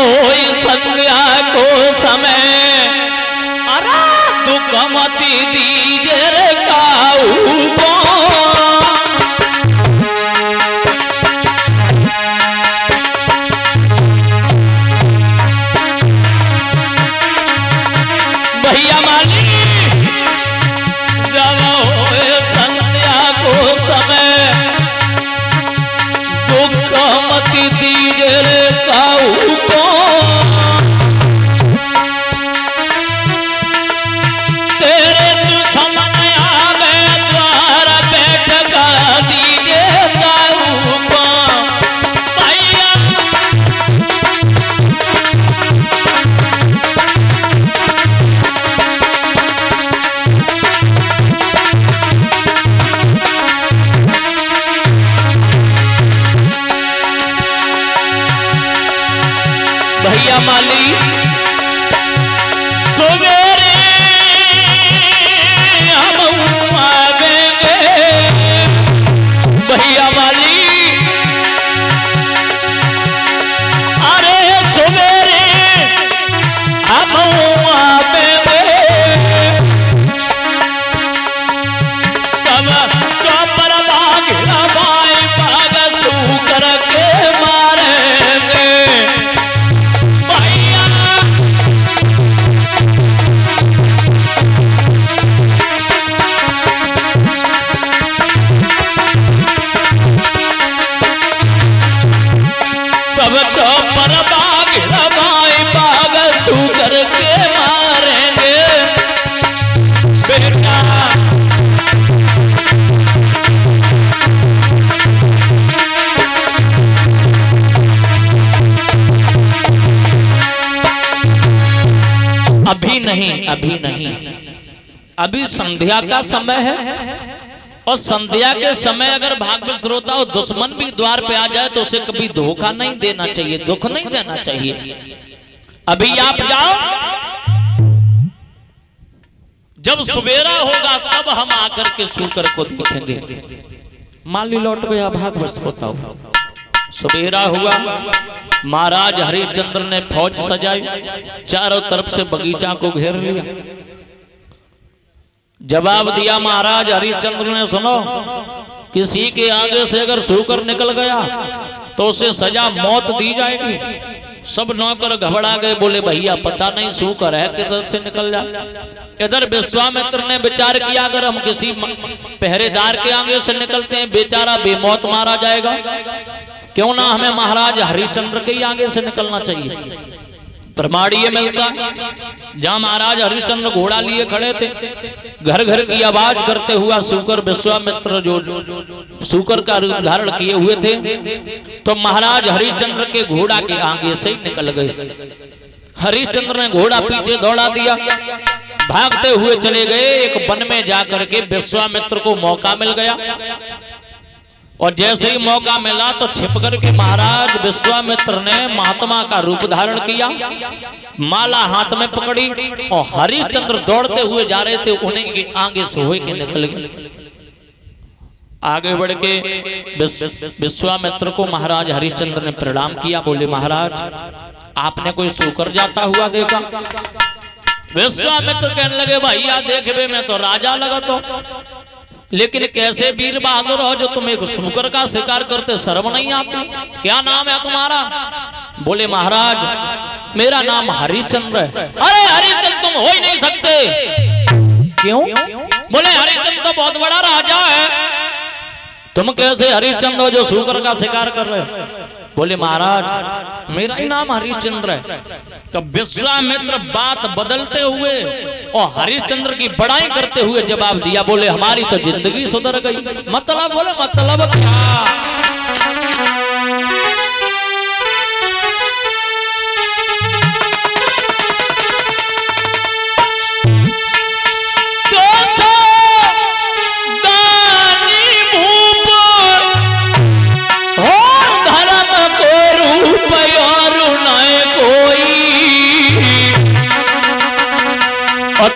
संध्या को समय अरे दुख मति दीजे रे काऊ को भैया माली जब होए संध्या को समय दुख मति दीजे रे काऊ को तेरे दुश्मन आवे द्वार बैठ कर दीजे काऊ को भैया भैया माली सवेरे हम आवेंगे भैया माली अरे सवेरे हम आवेंगे तब चौपर बाग बाई बाग सू करके मारेंगे पर बाग रबाई बाग सू करके मारेंगे बेटा अभी नहीं अभी नहीं अभी संध्या का समय है और संध्या के समय अगर भागवत श्रोता और दुश्मन भी द्वार पे आ जाए तो उसे कभी धोखा नहीं देना चाहिए, दुख नहीं देना चाहिए। अभी आप जाओ, जब सवेरा होगा तब हम आकर के सूकर को देखेंगे। माली लौट गया भागवत श्रोता, सवेरा हुआ, महाराज हरिश्चंद्र ने फौज सजाई, चारों तरफ से बगीचा को घेर लिया। जवाब दिया महाराज हरिश्चंद्र ने, सुनो, किसी के आगे से अगर सूकर निकल गया तो उसे सजा मौत दी जाएगी। सब नौकर घबरा गए, बोले भैया पता नहीं सूकर है किधर से निकल जाए। इधर विश्वामित्र ने विचार किया, अगर हम किसी पहरेदार के आगे से निकलते हैं बेचारा बेमौत मारा जाएगा, क्यों ना हमें महाराज हरिश्चंद्र के ही आगे से निकलना चाहिए। प्रमाण ये मिलता जहां महाराज हरिश्चंद्र घोड़ा लिए खड़े थे, घर घर की आवाज करते हुआ सूकर विश्वामित्र जो सूकर का रूप धारण किए हुए थे, तो महाराज हरिश्चंद्र के घोड़ा के आगे से ही निकल गए। हरिश्चंद्र ने घोड़ा पीछे दौड़ा दिया, भागते हुए चले गए। एक वन में जाकर के विश्वामित्र को मौका मिल गया, और जैसे ही मौका मिला तो छिप करके महाराज विश्वामित्र ने महात्मा का रूप धारण किया, माला हाथ में पकड़ी, और हरिश्चंद्र दौड़ते हुए जा रहे थे, उन्हें आगे से होए के निकल गए। आगे बढ़ के विश्वामित्र को महाराज हरिश्चंद्र ने प्रणाम किया, बोले महाराज आपने कोई सूकर जाता हुआ देखा? विश्वामित्र कहने लगे, भैया देखे मैं तो राजा लगा, तो लेकिन कैसे वीर बहादुर हो जो तुम एक सूकर का शिकार करते, शर्म नहीं आती? क्या नाम है तुम्हारा? बोले महाराज मेरा नाम हरिश्चंद्र है। अरे हरिश्चंद्र तुम हो ही नहीं सकते। क्यों? बोले हरिश्चंद्र तो बहुत बड़ा राजा है, तुम कैसे हरिश्चंद्र हो जो सूकर का शिकार कर रहे हो? बोले महाराज मेरा ही नाम हरिश्चंद्र है। तो विश्वामित्र बात बदलते हुए और हरिश्चंद्र की बड़ाई करते हुए जवाब दिया, बोले हमारी तो जिंदगी सुधर गई। मतलब? बोले मतलब क्या?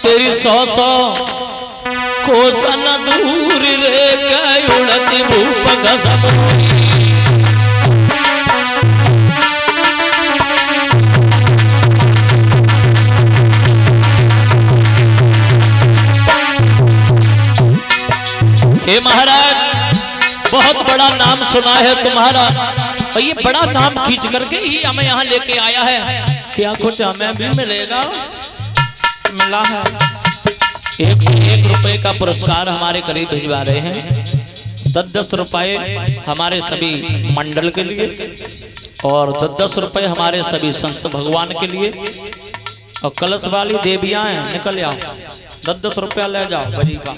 तेरी 100 कोसन दूर रे गए उड़ती भूप कसम। नाम सुना है तुम्हारा, और ये बड़ा नाम खींच करके ही हमें यहाँ लेके आया है, क्या कुछ हमें भी मिलेगा? मिला है। 101 रुपए का पुरस्कार हमारे करीब भिजवा रहे हैं। 10-10 रुपए हमारे सभी मंडल के लिए और 10-10 रुपए हमारे सभी संत भगवान के लिए। और कलश वाली देवियां हैं, निकल आओ, 10-10 रुपया ले जाओ गरीबा।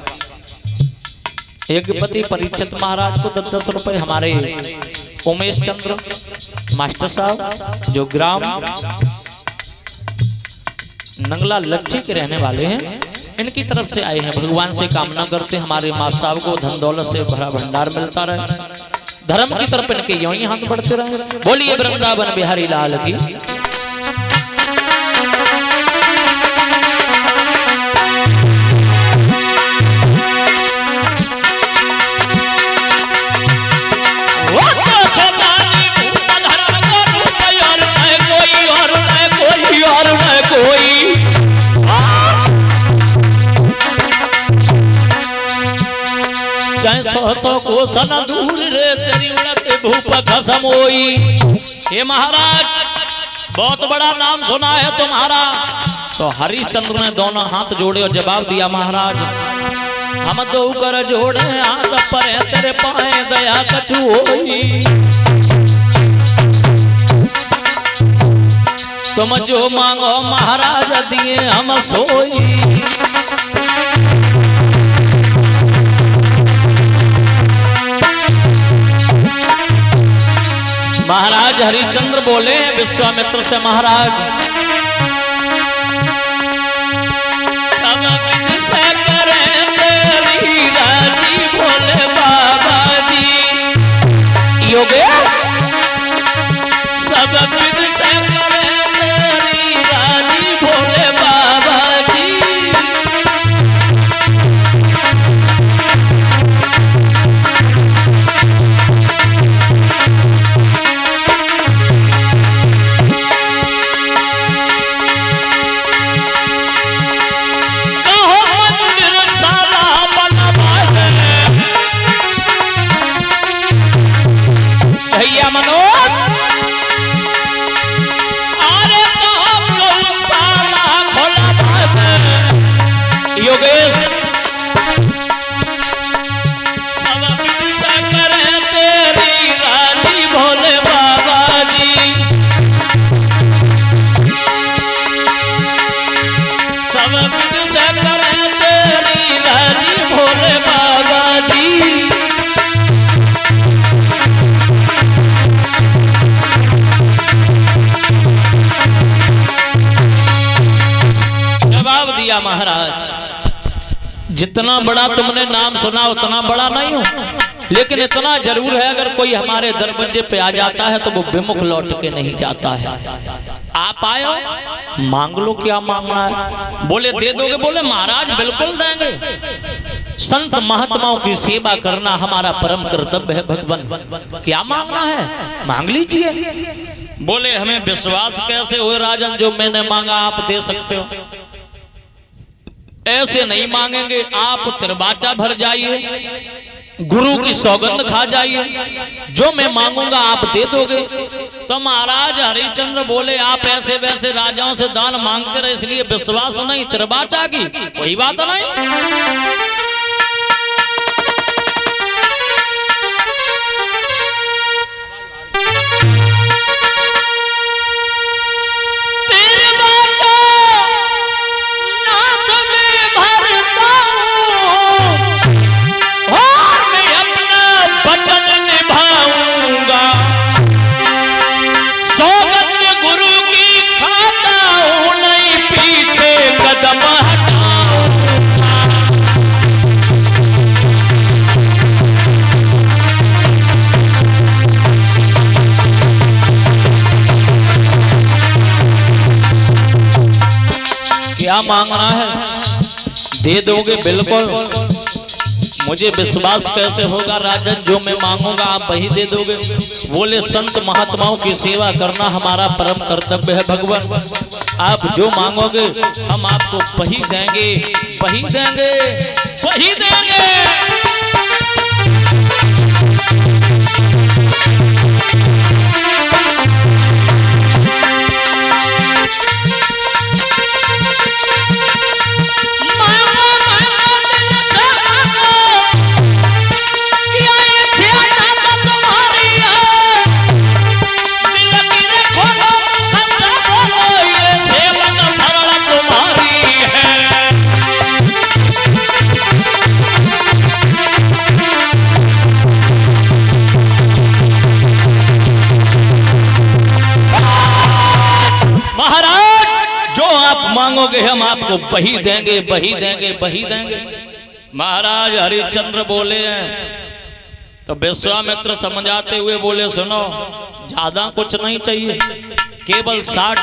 यज्ञपति परीक्षित महाराज को 10-10 रुपए, हमारे उमेश चंद्र मास्टर साहब जो ग्राम नंगला लच्छी के रहने वाले हैं, इनकी तरफ से आए हैं। भगवान से कामना करते हमारे माँ साहब को धन दौलत से भरा भंडार मिलता रहे, धर्म की तरफ इनके यूं ही हाथ बढ़ते रहे। बोलिए वृंदावन बिहारी लाल की। सौ को सना दूर रे तेरी उड़ते भूप खसमोई। हे महाराज, बहुत बड़ा नाम सुना है तुम्हारा। तो हरिश्चंद्र ने दोनों हाथ जोड़े और जवाब दिया, महाराज हम दो कर जोड़े हाथ पर तेरे पाए दया कछु होई। तुम जो मांगो महाराज दिए हम सोई। महाराज हरिश्चंद्र बोले विश्वामित्र से, महाराज सब विधि से करें तेरी राजी भोले बाबा जी। योगेश सब विधि से करें तेरी राजी भोले बाबा जी। महाराज जितना बड़ा तुमने नाम सुना उतना बड़ा नहीं हो, लेकिन इतना जरूर है अगर कोई हमारे दरवाजे पे आ जाता है तो वो विमुख लौट के नहीं जाता है। आप आयो, मांग लो, क्या मांगना है? बोले दे दोगे? बोले महाराज बिल्कुल देंगे। संत महात्माओं की सेवा करना हमारा परम कर्तव्य है भगवान, क्या मांगना है मांग लीजिए। बोले हमें विश्वास कैसे हुए राजन, जो मैंने मांगा आप दे सकते हो? ऐसे नहीं मांगेंगे, आप तिरबाचा भर जाइए, गुरु की सौगंध खा जाइए, जो मैं मांगूंगा आप दे दोगे। तो महाराज हरिश्चंद्र बोले आप ऐसे वैसे राजाओं से दान मांगते रहे, इसलिए विश्वास नहीं, तिरबाचा की कोई बात नहीं। क्या मांगना है दे दोगे? बिल्कुल, मुझे विश्वास कैसे होगा राजन, जो मैं मांगूंगा आप वही दे दोगे। बोले संत महात्माओं की सेवा करना हमारा परम कर्तव्य है भगवान, आप जो मांगोगे हम आपको वही देंगे, वही देंगे, वही देंगे। मांगोगे हम आपको वही देंगे, वही देंगे, वही देंगे। महाराज हरिश्चंद्र बोले हैं तो विश्वामित्र समझाते हुए बोले सुनो, ज्यादा कुछ नहीं चाहिए, केवल 60